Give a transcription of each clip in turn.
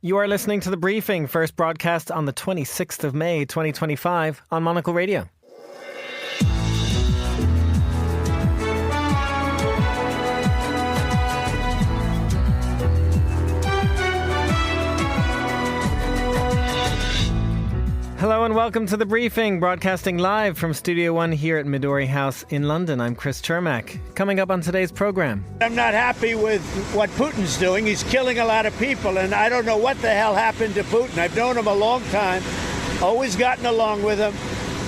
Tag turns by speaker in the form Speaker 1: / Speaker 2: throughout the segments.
Speaker 1: You are listening to The Briefing, first broadcast on the 26th of May 2025 on Monocle Radio. Hello and welcome to The Briefing, broadcasting live from Studio One here at Midori House in London. I'm Chris Cermak. Coming up on today's program.
Speaker 2: I'm not happy with what Putin's doing. He's killing a lot of people, and I don't know what the hell happened to Putin. I've known him a long time, always gotten along with him,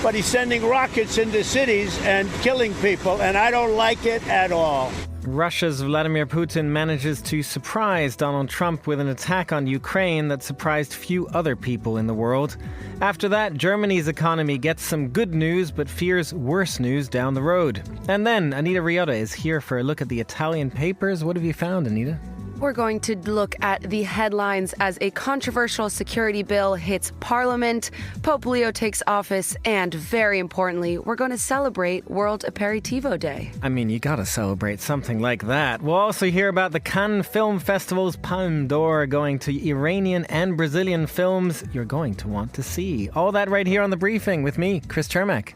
Speaker 2: but he's sending rockets into cities and killing people, and I don't like it at all.
Speaker 1: Russia's Vladimir Putin manages to surprise Donald Trump with an attack on Ukraine that surprised few other people in the world. After that, Germany's economy gets some good news but fears worse news down the road. And then Anita Riotta is here for a look at the Italian papers. What have you found, Anita?
Speaker 3: We're going to look at the headlines as a controversial security bill hits Parliament, Pope Leo takes office, and very importantly, we're going to celebrate World Aperitivo Day.
Speaker 1: I mean, you gotta celebrate something like that. We'll also hear about the Cannes Film Festival's Palme d'Or going to Iranian and Brazilian films you're going to want to see. All that right here on The Briefing with me, Chris Cermak.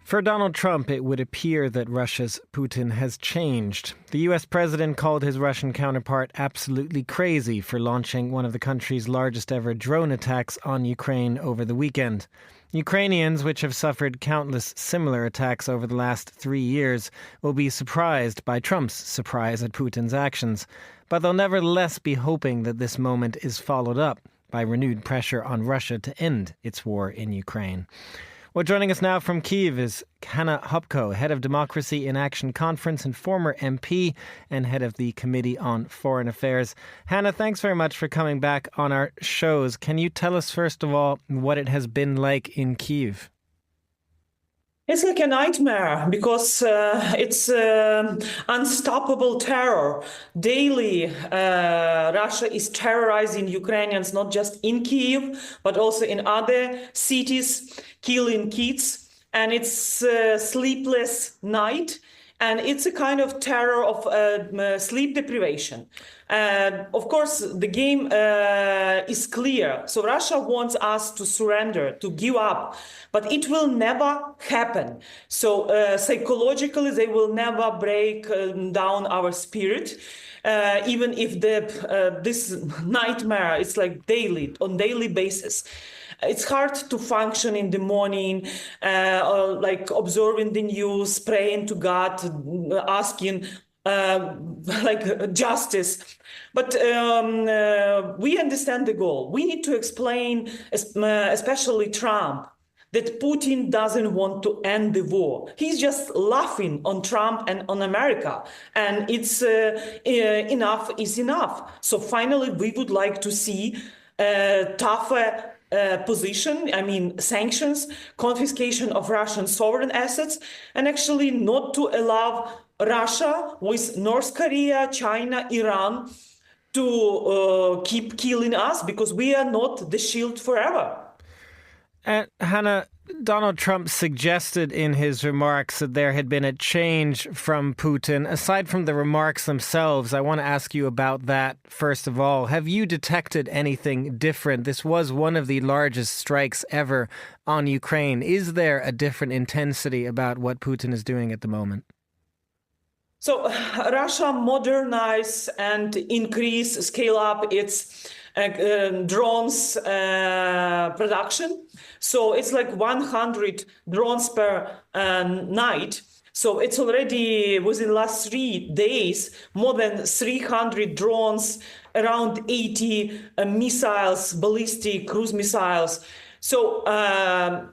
Speaker 1: For Donald Trump, it would appear that Russia's Putin has changed. The US president called his Russian counterpart absolutely crazy for launching one of the country's largest ever drone attacks on Ukraine over the weekend. Ukrainians, which have suffered countless similar attacks over the last 3 years, will be surprised by Trump's surprise at Putin's actions. But they'll nevertheless be hoping that this moment is followed up by renewed pressure on Russia to end its war in Ukraine. Well, joining us now from Kyiv is Hanna Hopko, head of Democracy in Action Conference and former MP and head of the Committee on Foreign Affairs. Hanna, thanks very much for coming back on our shows. Can you tell us, first of all, what it has been like in Kyiv?
Speaker 4: It's like a nightmare because it's unstoppable terror. Daily, Russia is terrorizing Ukrainians, not just in Kyiv, but also in other cities, killing kids. And it's a sleepless night. And it's a kind of terror of sleep deprivation. Of course, the game is clear. So Russia wants us to surrender, to give up, but it will never happen. So psychologically, they will never break down our spirit. Even if this nightmare is like on daily basis. It's hard to function in the morning, like observing the news, praying to God, asking like justice. But we understand the goal. We need to explain, especially Trump, that Putin doesn't want to end the war. He's just laughing on Trump and on America. And it's enough is enough. So finally, we would like to see tougher position, sanctions, confiscation of Russian sovereign assets, and actually not to allow Russia with North Korea, China, Iran to keep killing us because we are not the shield forever.
Speaker 1: Hanna, Donald Trump suggested in his remarks that there had been a change from Putin. Aside from the remarks themselves, I want to ask you about that first of all. Have you detected anything different? This was one of the largest strikes ever on Ukraine. Is there a different intensity about what Putin is doing at the moment?
Speaker 4: So Russia modernize and scale up its drones production. So it's like 100 drones per night. So it's already within the last 3 days, more than 300 drones, around 80 missiles, ballistic cruise missiles. So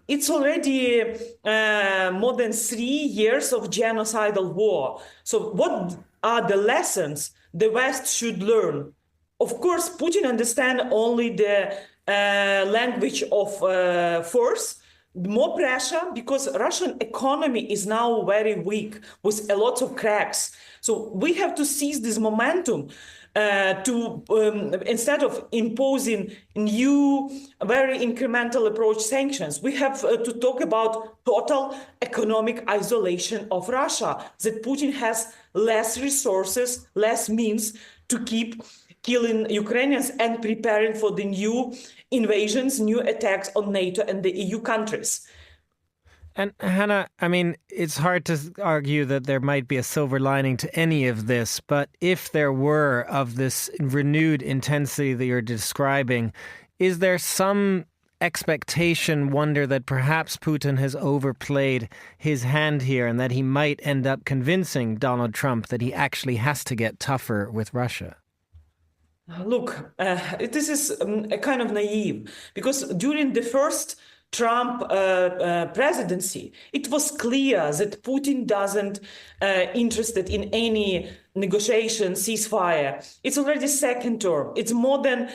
Speaker 4: it's already more than 3 years of genocidal war. So what are the lessons the West should learn? Of course, Putin understands only the language of force, more pressure, because Russian economy is now very weak with a lot of cracks. So we have to seize this momentum. instead of imposing new, very incremental approach sanctions, we have to talk about total economic isolation of Russia, that Putin has less resources, less means to keep killing Ukrainians and preparing for the new invasions, new attacks on NATO and the EU countries.
Speaker 1: And Hannah, I mean, it's hard to argue that there might be a silver lining to any of this, but if there were, of this renewed intensity that you're describing, is there some expectation, wonder that perhaps Putin has overplayed his hand here and that he might end up convincing Donald Trump that he actually has to get tougher with Russia?
Speaker 4: Look, this is a kind of naive, because during the first Trump presidency, it was clear that Putin doesn't interested in any negotiation, ceasefire. It's already second term. It's more than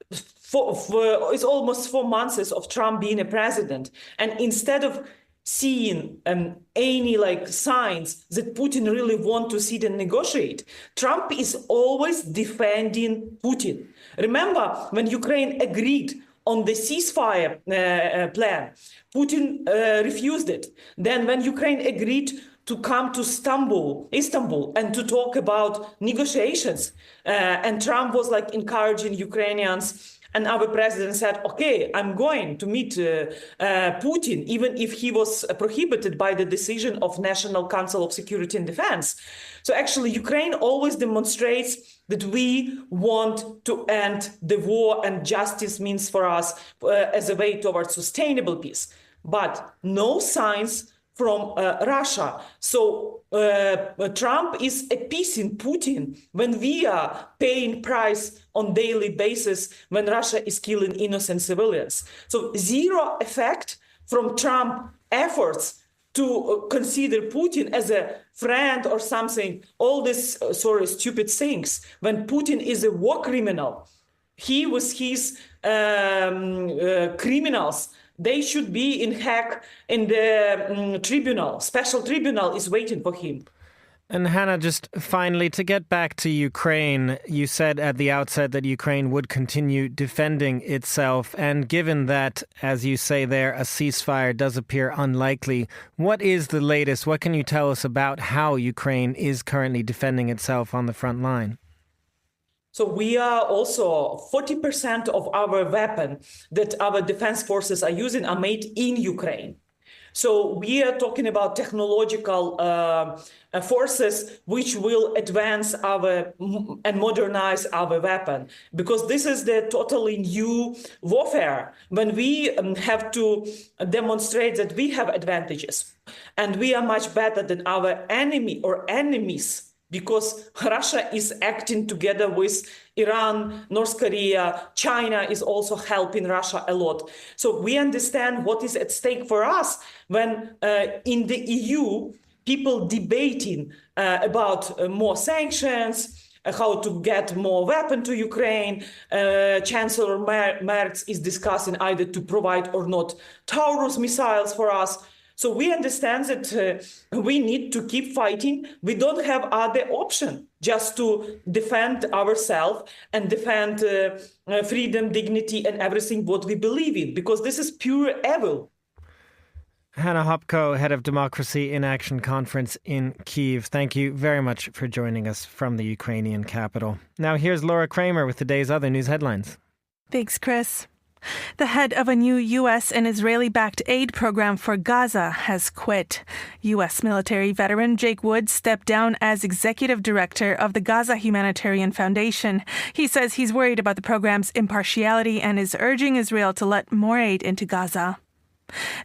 Speaker 4: it's almost 4 months of Trump being a president, and instead of seeing any signs that Putin really want to sit and negotiate, Trump is always defending Putin. Remember when Ukraine agreed on the ceasefire plan, Putin refused it. Then when Ukraine agreed to come to Istanbul, and to talk about negotiations, and Trump was encouraging Ukrainians, and our president said, okay, I'm going to meet Putin, even if he was prohibited by the decision of National Council of Security and Defense. So actually, Ukraine always demonstrates that we want to end the war, and justice means for us as a way towards sustainable peace. But no signs from Russia. So Trump is appeasing Putin when we are paying price on daily basis when Russia is killing innocent civilians. So zero effect from Trump efforts to consider Putin as a friend or something, all these stupid things, when Putin is a war criminal. He with his criminals, they should be in Hague in the tribunal. Special tribunal is waiting for him.
Speaker 1: And Hannah, just finally, to get back to Ukraine, you said at the outset that Ukraine would continue defending itself. And given that, as you say there, a ceasefire does appear unlikely, what is the latest? What can you tell us about how Ukraine is currently defending itself on the front line?
Speaker 4: So we are also 40% of our weapons that our defense forces are using are made in Ukraine. So we are talking about technological forces which will advance and modernize our weapon, because this is the totally new warfare when we have to demonstrate that we have advantages and we are much better than our enemy or enemies, because Russia is acting together with Iran, North Korea, China is also helping Russia a lot. So we understand what is at stake for us when in the EU, people debating about more sanctions, how to get more weapon to Ukraine. Chancellor Merz is discussing either to provide or not Taurus missiles for us. So we understand that we need to keep fighting. We don't have other option just to defend ourselves and defend freedom, dignity, and everything what we believe in, because this is pure evil.
Speaker 1: Hannah Hopko, head of Democracy in Action Conference in Kyiv. Thank you very much for joining us from the Ukrainian capital. Now here's Laura Kramer with the day's other news headlines.
Speaker 5: Thanks, Chris. The head of a new U.S. and Israeli-backed aid program for Gaza has quit. U.S. military veteran Jake Woods stepped down as executive director of the Gaza Humanitarian Foundation. He says he's worried about the program's impartiality and is urging Israel to let more aid into Gaza.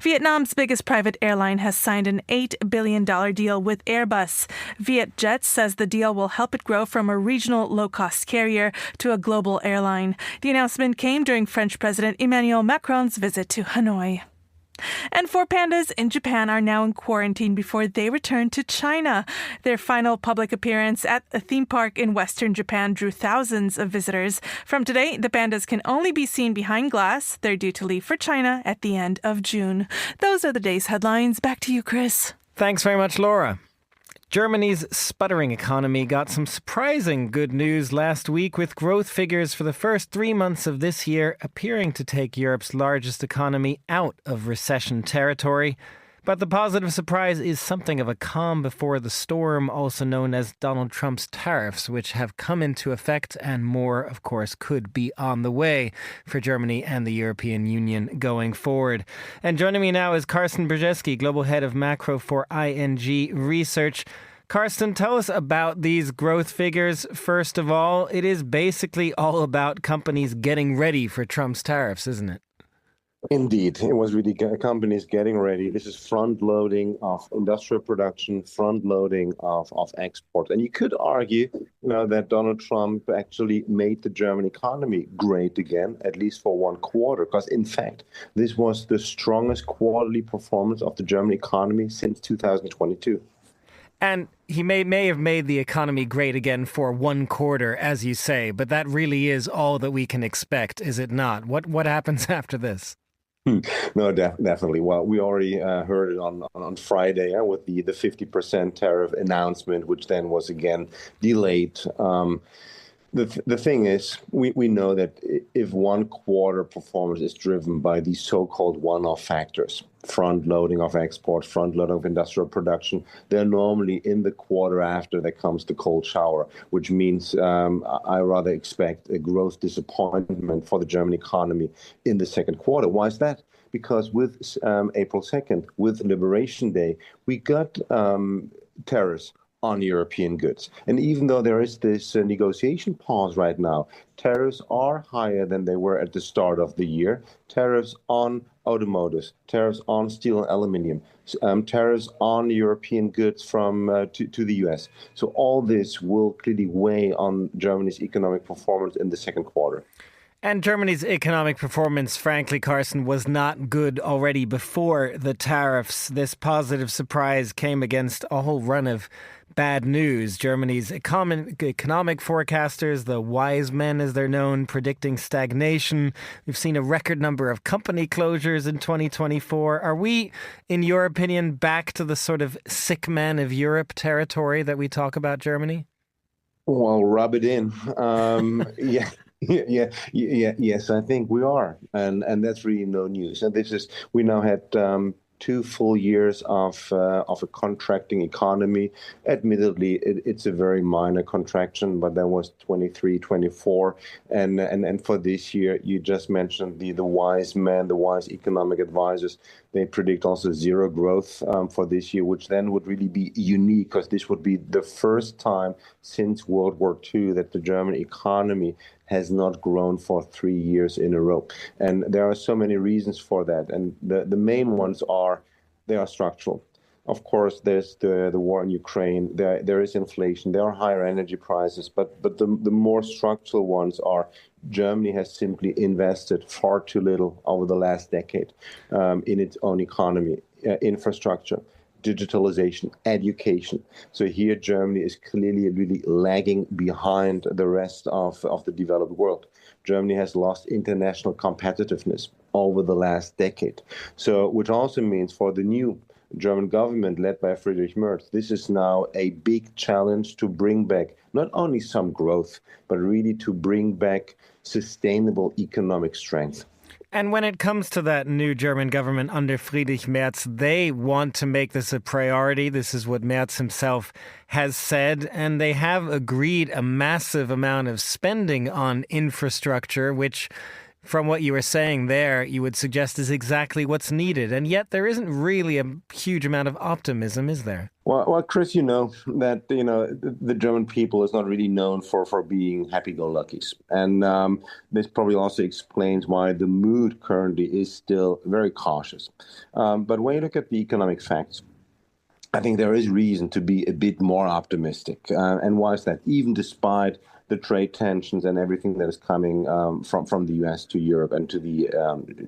Speaker 5: Vietnam's biggest private airline has signed an $8 billion deal with Airbus. Vietjet says the deal will help it grow from a regional low-cost carrier to a global airline. The announcement came during French President Emmanuel Macron's visit to Hanoi. And 4 pandas in Japan are now in quarantine before they return to China. Their final public appearance at a theme park in western Japan drew thousands of visitors. From today, the pandas can only be seen behind glass. They're due to leave for China at the end of June. Those are the day's headlines. Back to you, Chris.
Speaker 1: Thanks very much, Laura. Germany's sputtering economy got some surprising good news last week, with growth figures for the first 3 months of this year appearing to take Europe's largest economy out of recession territory. But the positive surprise is something of a calm before the storm, also known as Donald Trump's tariffs, which have come into effect, and more, of course, could be on the way for Germany and the European Union going forward. And joining me now is Karsten Brzeski, Global Head of Macro for ING Research. Karsten, tell us about these growth figures. First of all, it is basically all about companies getting ready for Trump's tariffs, isn't it?
Speaker 6: Indeed, it was really companies getting ready. This is front loading of industrial production, front loading of export. And you could argue, that Donald Trump actually made the German economy great again, at least for one quarter, because in fact, this was the strongest quarterly performance of the German economy since 2022.
Speaker 1: And he may have made the economy great again for one quarter, as you say, but that really is all that we can expect, is it not? What happens after this?
Speaker 6: No, definitely. Well, we already heard it on Friday with the 50% tariff announcement, which then was again delayed. The thing is, we know that if one quarter performance is driven by these so-called one-off factors, front loading of export, front loading of industrial production, they're normally in the quarter after that comes the cold shower, which means I rather expect a growth disappointment for the German economy in the second quarter. Why is that? Because with April 2nd, with Liberation Day, we got tariffs on European goods. And even though there is this negotiation pause right now, tariffs are higher than they were at the start of the year. Tariffs on automotives, tariffs on steel and aluminium, tariffs on European goods from to the US. So all this will clearly weigh on Germany's economic performance in the second quarter.
Speaker 1: And Germany's economic performance, frankly, Karsten, was not good already before the tariffs. This positive surprise came against a whole run of bad news. Germany's economic forecasters, the wise men as they're known, predicting stagnation. We've seen a record number of company closures in 2024. Are we, in your opinion, back to the sort of sick man of Europe territory that we talk about Germany?
Speaker 6: Well, rub it in. Yes, I think we are. And that's really no news. And we now had 2 full years of a contracting economy. Admittedly, it's a very minor contraction, but that was 23, 24. And for this year, you just mentioned the wise men, the wise economic advisors. They predict also zero growth for this year, which then would really be unique, because this would be the first time since World War II that the German economy has not grown for 3 years in a row. And there are so many reasons for that. And the main ones are, they are structural. Of course, there's the war in Ukraine, there is inflation, there are higher energy prices, but the more structural ones are Germany has simply invested far too little over the last decade in its own economy, infrastructure, digitalization, education. So here Germany is clearly really lagging behind the rest of the developed world. Germany has lost international competitiveness over the last decade. So, which also means for the new German government led by Friedrich Merz, this is now a big challenge to bring back not only some growth, but really to bring back sustainable economic strength.
Speaker 1: And when it comes to that new German government under Friedrich Merz, they want to make this a priority. This is what Merz himself has said. And they have agreed a massive amount of spending on infrastructure, which, from what you were saying there, you would suggest is exactly what's needed. And yet there isn't really a huge amount of optimism, is there?
Speaker 6: Well, Chris, you know that the German people is not really known for being happy-go-luckies, and this probably also explains why the mood currently is still very cautious. But when you look at the economic facts, I think there is reason to be a bit more optimistic. And why is that? Even despite the trade tensions and everything that is coming from the US to Europe and to the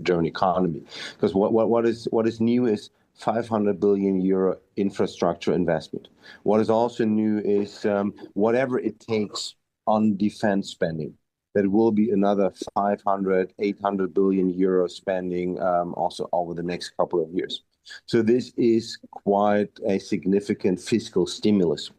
Speaker 6: German economy, because what is new is 500 billion euro infrastructure investment. What is also new is whatever it takes on defense spending. There will be another 500, 800 billion euro spending also over the next couple of years. So this is quite a significant fiscal stimulus.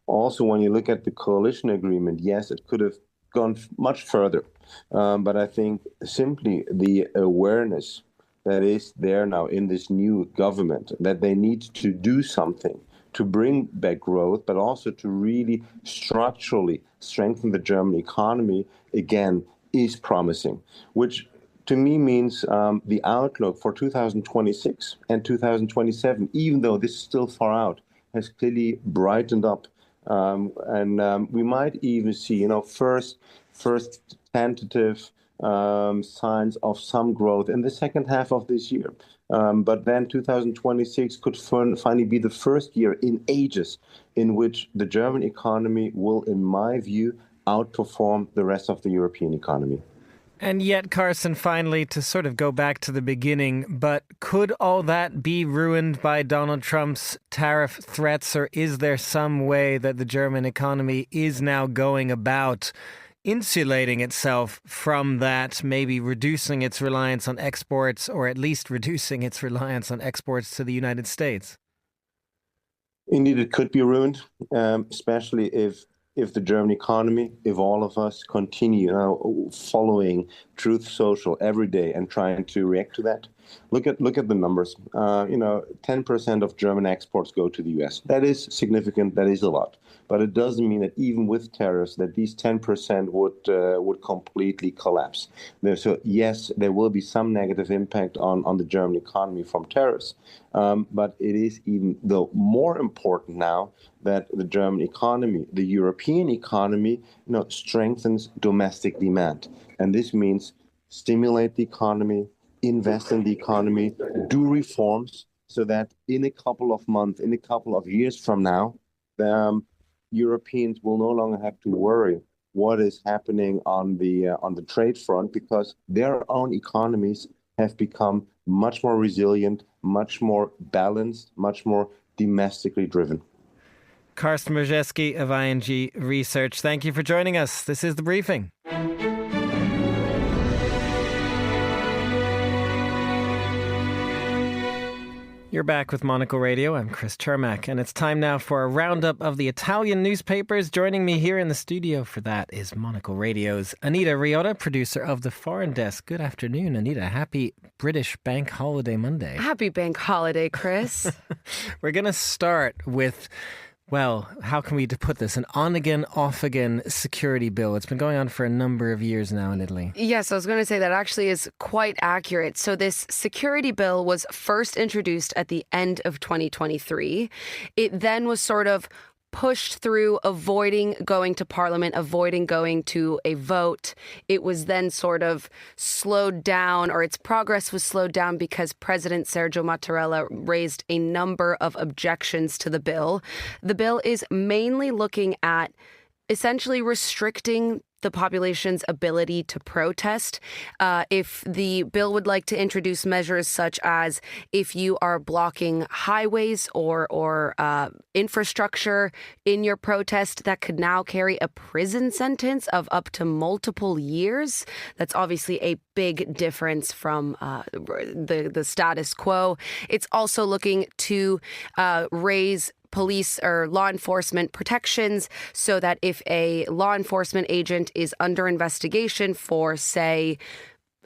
Speaker 6: Also, when you look at the coalition agreement, yes, it could have gone much further. But I think simply the awareness that is there now in this new government, that they need to do something to bring back growth, but also to really structurally strengthen the German economy, again, is promising, which to me means the outlook for 2026 and 2027, even though this is still far out, has clearly brightened up. And we might even see, first tentative signs of some growth in the second half of this year. But then 2026 could finally be the first year in ages in which the German economy will, in my view, outperform the rest of the European economy.
Speaker 1: And yet, Carsten, finally, to sort of go back to the beginning, but could all that be ruined by Donald Trump's tariff threats, or is there some way that the German economy is now going about insulating itself from that, maybe reducing its reliance on exports, or at least reducing its reliance on exports to the United States?
Speaker 6: Indeed, it could be ruined, especially if the German economy, if all of us continue following Truth Social every day and trying to react to that. Look at the numbers. 10% of German exports go to the U.S. That is significant. That is a lot. But it doesn't mean that even with tariffs, that these 10% would completely collapse. So yes, there will be some negative impact on the German economy from tariffs. But it is even though more important now that the German economy, the European economy, strengthens domestic demand. And this means stimulate the economy, invest in the economy, do reforms so that in a couple of months, in a couple of years from now, Europeans will no longer have to worry what is happening on the trade front, because their own economies have become much more resilient, much more balanced, much more domestically driven.
Speaker 1: Carsten Brzeski of ING Research, thank you for joining us. This is The Briefing. You're back with Monocle Radio. I'm Chris Cermak, and it's time now for a roundup of the Italian newspapers. Joining me here in the studio for that is Monocle Radio's Anita Riotta, producer of The Foreign Desk. Good afternoon, Anita. Happy British Bank Holiday Monday.
Speaker 3: Happy Bank Holiday, Chris.
Speaker 1: We're going to start with, well, how can we put this? An on-again, off-again security bill. It's been going on for a number of years now in Italy.
Speaker 3: Yes, I was going to say that actually is quite accurate. So this security bill was first introduced at the end of 2023. It then was sort of pushed through, avoiding going to Parliament, avoiding going to a vote. It was then sort of slowed down, or its progress was slowed down because President Sergio Mattarella raised a number of objections to the bill. The bill is mainly looking at essentially restricting the population's ability to protest. If the bill would like to introduce measures such as if you are blocking highways or infrastructure in your protest, that could now carry a prison sentence of up to multiple years. That's obviously a big difference from the status quo. It's also looking to raise police or law enforcement protections so that if a law enforcement agent is under investigation for, say,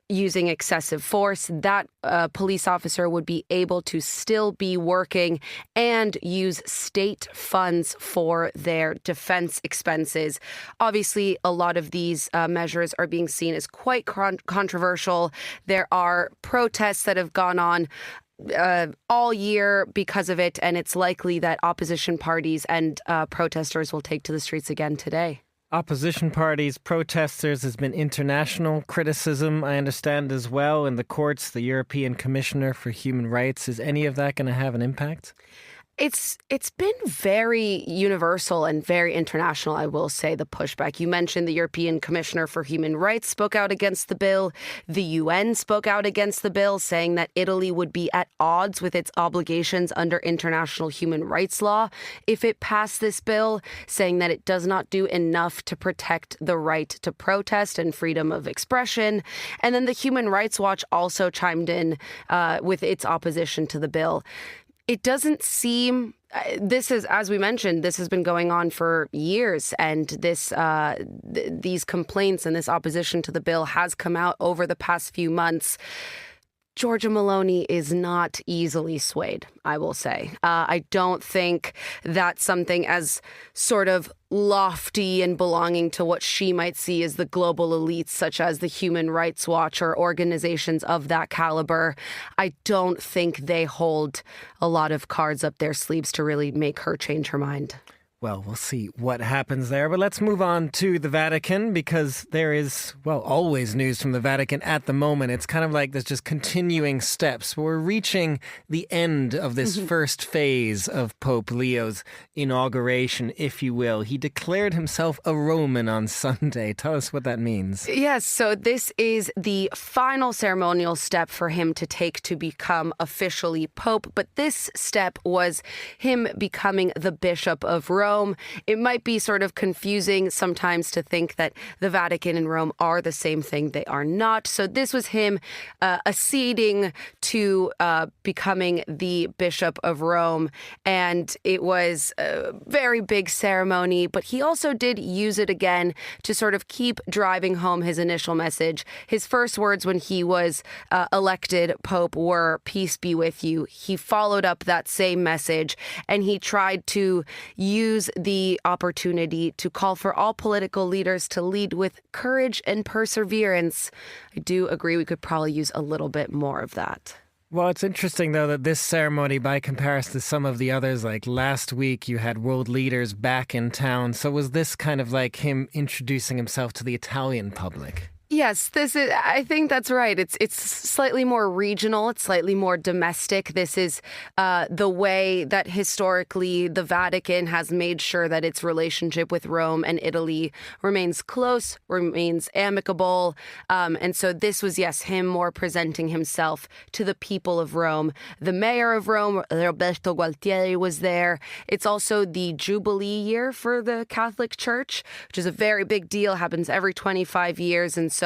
Speaker 3: using excessive force, that police officer would be able to still be working and use state funds for their defense expenses. Obviously, a lot of these measures are being seen as quite controversial. There are protests that have gone on all year because of it, and it's likely that opposition parties and protesters will take to the streets again today.
Speaker 1: Opposition parties, protesters, has been international criticism, I understand, as well, in the courts. The European Commissioner for Human Rights, is any of that going to have an impact?
Speaker 3: It's been very universal and very international, I will say, the pushback. You mentioned the European Commissioner for Human Rights spoke out against the bill. The UN spoke out against the bill, saying that Italy would be at odds with its obligations under international human rights law if it passed this bill, saying that it does not do enough to protect the right to protest and freedom of expression. And then the Human Rights Watch also chimed in with its opposition to the bill. It doesn't seem, this is, as we mentioned, this has been going on for years, and these complaints and this opposition to the bill has come out over the past few months. Giorgia Meloni is not easily swayed, I will say. I don't think that's something as sort of lofty and belonging to what she might see as the global elites, such as the Human Rights Watch or organizations of that caliber. I don't think they hold a lot of cards up their sleeves to really make her change her mind.
Speaker 1: Well, we'll see what happens there. But let's move on to the Vatican, because there is, well, always news from the Vatican at the moment. It's kind of like there's just continuing steps. We're reaching the end of this first phase of Pope Leo's inauguration, if you will. He declared himself a Roman on Sunday. Tell us what that means.
Speaker 3: Yes, so this is the final ceremonial step for him to take to become officially Pope. But this step was him becoming the Bishop of Rome. It might be sort of confusing sometimes to think that the Vatican and Rome are the same thing. They are not. So this was him acceding to becoming the Bishop of Rome. And it was a very big ceremony, but he also did use it again to sort of keep driving home his initial message. His first words when he was elected Pope were, "Peace be with you." He followed up that same message, and he tried to use the opportunity to call for all political leaders to lead with courage and perseverance. I do agree we could probably use a little bit more of that.
Speaker 1: Well, it's interesting, though, that this ceremony, by comparison to some of the others, like last week, you had world leaders back in town. So was this kind of like him introducing himself to the Italian public?
Speaker 3: Yes, I think that's right. It's slightly more regional. It's slightly more domestic. This is the way that historically the Vatican has made sure that its relationship with Rome and Italy remains close, remains amicable. And so this was, yes, him more presenting himself to the people of Rome. The mayor of Rome, Roberto Gualtieri, was there. It's also the Jubilee year for the Catholic Church, which is a very big deal, happens every 25 years. And so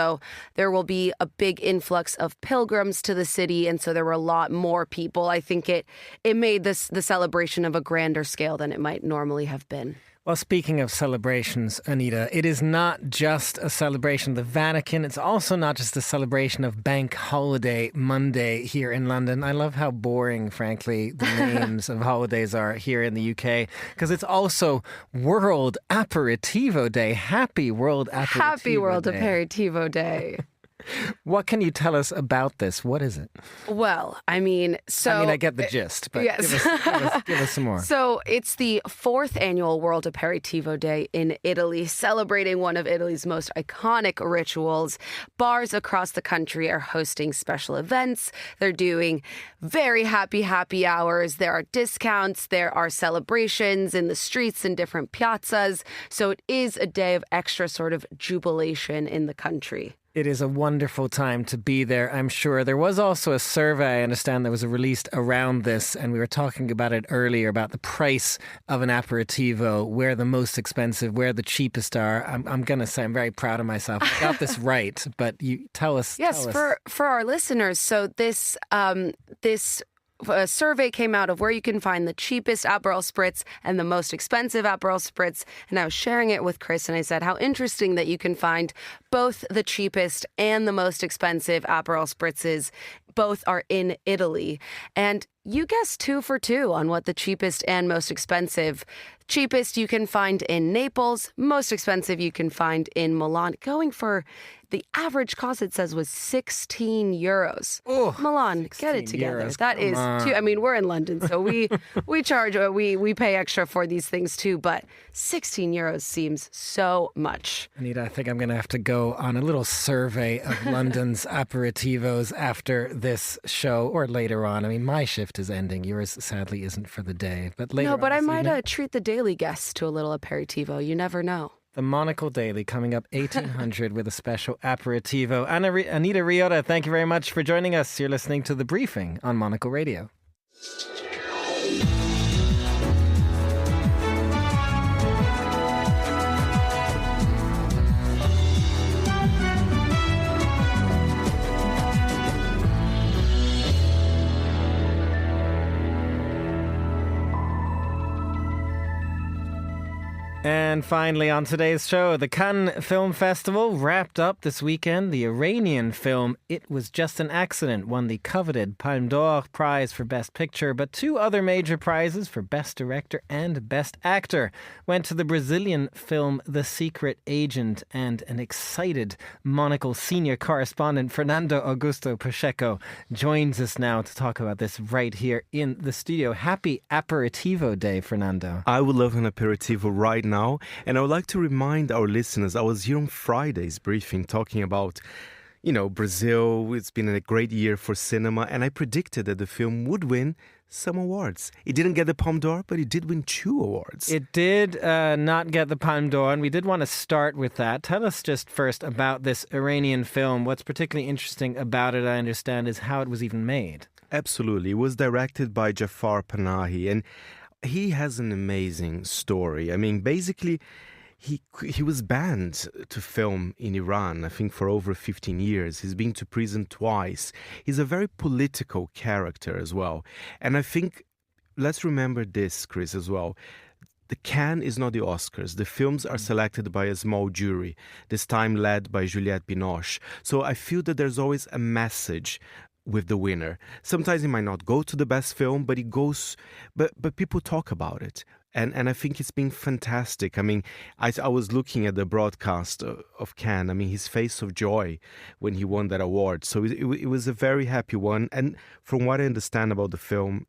Speaker 3: there will be a big influx of pilgrims to the city. And so there were a lot more people. I think it made the celebration of a grander scale than it might normally have been.
Speaker 1: Well, speaking of celebrations, Anita, it is not just a celebration of the Vatican. It's also not just a celebration of Bank Holiday Monday here in London. I love how boring, frankly, the names of holidays are here in the UK, because it's also World Aperitivo Day. Happy World Aperitivo Day.
Speaker 3: Happy World Aperitivo Day.
Speaker 1: What can you tell us about this? What is it?
Speaker 3: Well, I get
Speaker 1: the gist, but
Speaker 3: yes.
Speaker 1: give us some more.
Speaker 3: So it's the 4th annual World Aperitivo Day in Italy, celebrating one of Italy's most iconic rituals. Bars across the country are hosting special events. They're doing very happy hours. There are discounts. There are celebrations in the streets and different piazzas. So it is a day of extra sort of jubilation in the country.
Speaker 1: It is a wonderful time to be there, I'm sure. There was also a survey, I understand, that was released around this, and we were talking about it earlier, about the price of an aperitivo, where the most expensive, where the cheapest are. I'm going to say I'm very proud of myself. I got this right, but you tell us.
Speaker 3: Yes, for our listeners, so this a survey came out of where you can find the cheapest Aperol Spritz and the most expensive Aperol Spritz. And I was sharing it with Chris, and I said, how interesting that you can find both the cheapest and the most expensive Aperol Spritzes. Both are in Italy. And you guessed 2 for 2 on what the cheapest and most expensive. Cheapest you can find in Naples, most expensive you can find in Milan, going for the average cost, it says, was 16 euros.
Speaker 1: Oh,
Speaker 3: Milan, get it together.
Speaker 1: Euros.
Speaker 3: That is too. I mean, we're in London, so we charge, we pay extra for these things too, but 16 euros seems so much.
Speaker 1: Anita, I think I'm going to have to go on a little survey of London's aperitivos after this show, or later on. I mean, my shift shift is ending. Yours, sadly, isn't for the day. But later
Speaker 3: No, but I might
Speaker 1: evening,
Speaker 3: treat the daily guests to a little aperitivo. You never know.
Speaker 1: the Monocle Daily coming up 1800 with a special aperitivo. Anita Riota, thank you very much for joining us. You're listening to The Briefing on Monocle Radio. And finally, on today's show, the Cannes Film Festival wrapped up this weekend. The Iranian film It Was Just an Accident won the coveted Palme d'Or prize for Best Picture, but two other major prizes for Best Director and Best Actor went to the Brazilian film The Secret Agent. And an excited Monocle senior correspondent, Fernando Augusto Pacheco, joins us now to talk about this right here in the studio. Happy Aperitivo Day, Fernando.
Speaker 7: I would love an aperitivo right now. And I would like to remind our listeners, I was here on Friday's briefing talking about, Brazil. It's been a great year for cinema. And I predicted that the film would win some awards. It didn't get the Palme d'Or, but it did win 2 awards.
Speaker 1: It did not get the Palme d'Or, and we did want to start with that. Tell us just first about this Iranian film. What's particularly interesting about it, I understand, is how it was even made.
Speaker 7: Absolutely. It was directed by Jafar Panahi, and he has an amazing story. I mean, basically, he was banned to film in Iran, I think, for over 15 years. He's been to prison twice. He's a very political character as well. And I think, let's remember this, Chris, as well. The Cannes is not the Oscars. The films are selected by a small jury, this time led by Juliette Binoche. So I feel that there's always a message with the winner. Sometimes it might not go to the best film, but it goes, but people talk about it. And I think it's been fantastic. I mean, I was looking at the broadcast of Cannes. I mean, his face of joy when he won that award. So it was a very happy one. And from what I understand about the film,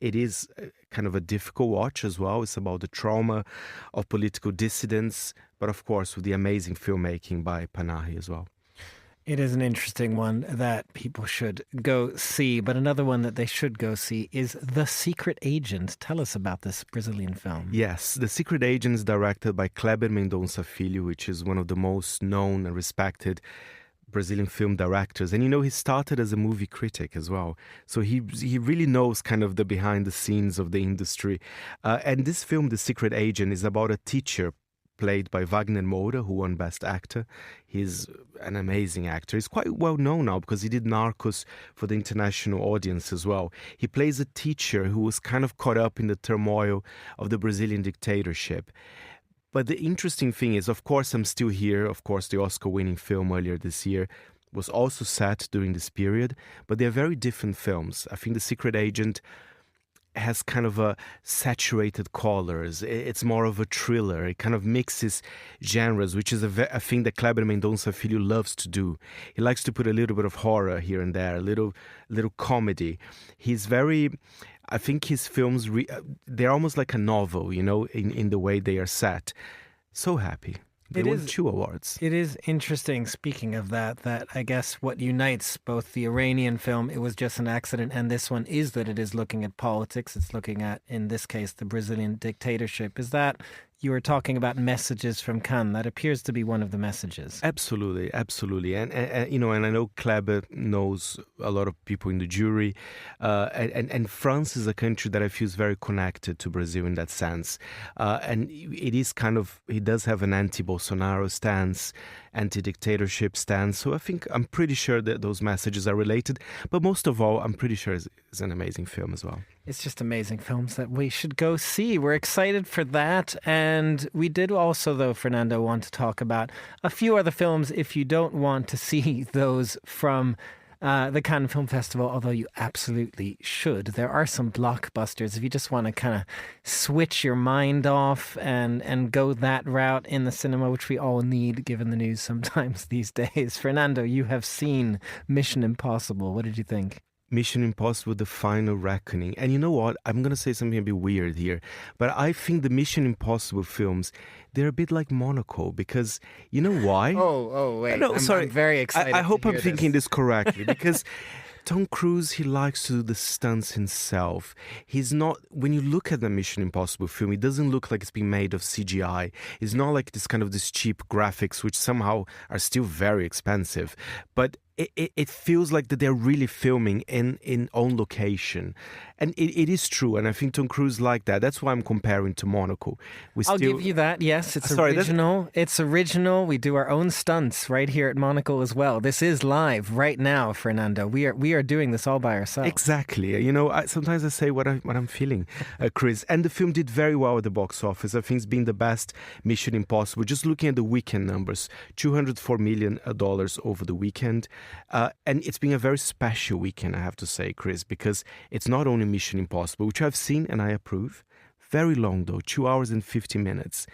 Speaker 7: it is kind of a difficult watch as well. It's about the trauma of political dissidents, but of course with the amazing filmmaking by Panahi as well.
Speaker 1: It is an interesting one that people should go see, but another one that they should go see is The Secret Agent. Tell us about this Brazilian film.
Speaker 7: Yes, The Secret Agent is directed by Kleber Mendonça Filho, which is one of the most known and respected Brazilian film directors. And he started as a movie critic as well. So he really knows kind of the behind the scenes of the industry. And this film, The Secret Agent, is about a teacher played by Wagner Moura, who won Best Actor. He's an amazing actor. He's quite well known now because he did Narcos for the international audience as well. He plays a teacher who was kind of caught up in the turmoil of the Brazilian dictatorship. But the interesting thing is, of course, I'm Still Here. Of course, the Oscar-winning film earlier this year was also set during this period. But they're very different films. I think The Secret Agent has kind of a saturated colors. It's more of a thriller. It kind of mixes genres, which is a thing that Kleber Mendonça Filho loves to do. He likes to put a little bit of horror here and there, a little comedy. He's very, I think his films, they're almost like a novel, in the way they are set. So happy. They won 2 awards.
Speaker 1: It is interesting, speaking of that I guess what unites both the Iranian film, It Was Just an Accident, and this one is that it is looking at politics. It's looking at, in this case, the Brazilian dictatorship. Is that you were talking about messages from Cannes? That appears to be one of the messages.
Speaker 7: Absolutely. And I know Kleber knows a lot of people in the jury. And France is a country that I feel is very connected to Brazil in that sense. And it is he does have an anti-Bolsonaro stance, anti-dictatorship stance. So I'm pretty sure that those messages are related. But most of all, I'm pretty sure it's an amazing film as well.
Speaker 1: It's just amazing films that we should go see. We're excited for that. And we did also, though, Fernando, want to talk about a few other films if you don't want to see those from the Cannes Film Festival, although you absolutely should. There are some blockbusters if you just want to kind of switch your mind off and go that route in the cinema, which we all need given the news sometimes these days. Fernando, you have seen Mission Impossible. What did you think?
Speaker 7: Mission Impossible: The Final Reckoning. And you know what? I'm going to say something a bit weird here, but I think the Mission Impossible films, they're a bit like Monocle, because you know why?
Speaker 1: Oh, wait.
Speaker 7: No, sorry.
Speaker 1: I'm very excited.
Speaker 7: I hope I'm thinking this correctly, because Tom Cruise, he likes to do the stunts himself. He's not, when you look at the Mission Impossible film, it doesn't look like it's been made of CGI. It's not like this cheap graphics, which somehow are still very expensive. But it feels like that they're really filming in on location. And it is true, and I think Tom Cruise like that. That's why I'm comparing to Monocle.
Speaker 1: I'll give you that, yes. It's original. It's original. We do our own stunts right here at Monocle as well. This is live right now, Fernando. We are doing this all by ourselves.
Speaker 7: Exactly. You know, sometimes I say what I'm feeling, Chris. And the film did very well at the box office. I think it's been the best Mission Impossible. Just looking at the weekend numbers, $204 million over the weekend. And it's been a very special weekend, I have to say, Chris, because it's not only Mission Impossible, which I've seen and I approve. Very long, though, 2 hours and 50 minutes.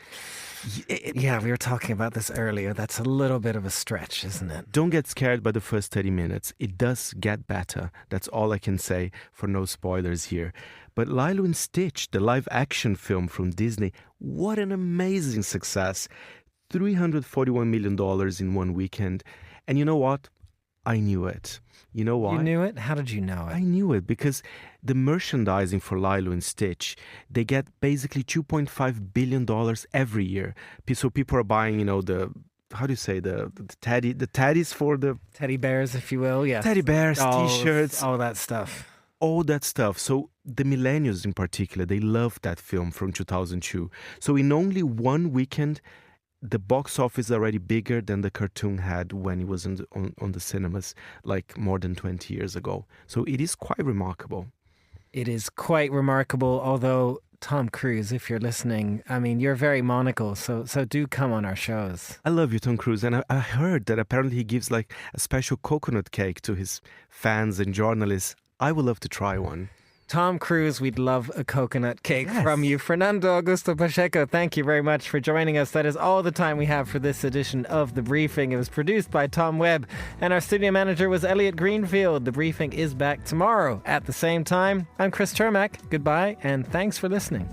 Speaker 1: Yeah, we were talking about this earlier. That's a little bit of a stretch, isn't it?
Speaker 7: Don't get scared by the first 30 minutes. It does get better. That's all I can say for no spoilers here. But Lilo and Stitch, the live-action film from Disney, what an amazing success. $341 million in one weekend. And you know what? I knew it. You know why?
Speaker 1: You knew it? How did you know it?
Speaker 7: I knew it because the merchandising for Lilo and Stitch, they get basically $2.5 billion every year. So people are buying, you know, the teddies for the...
Speaker 1: Teddy bears, if you will, yes.
Speaker 7: Teddy bears,
Speaker 1: Dolls,
Speaker 7: T-shirts.
Speaker 1: all that stuff.
Speaker 7: All that stuff. So the millennials in particular, they loved that film from 2002. So in only one weekend, the box office is already bigger than the cartoon had when it was on the cinemas, like more than 20 years ago. So it is quite remarkable.
Speaker 1: It is quite remarkable, although Tom Cruise, if you're listening, I mean, you're very Monocle, so do come on our shows.
Speaker 7: I love you, Tom Cruise, and I heard that apparently he gives like a special coconut cake to his fans and journalists. I would love to try one.
Speaker 1: Tom Cruise, we'd love a coconut cake from you. Fernando Augusto Pacheco, thank you very much for joining us. That is all the time we have for this edition of The Briefing. It was produced by Tom Webb, and our studio manager was Elliot Greenfield. The Briefing is back tomorrow at the same time. I'm Chris Cermak. Goodbye, and thanks for listening.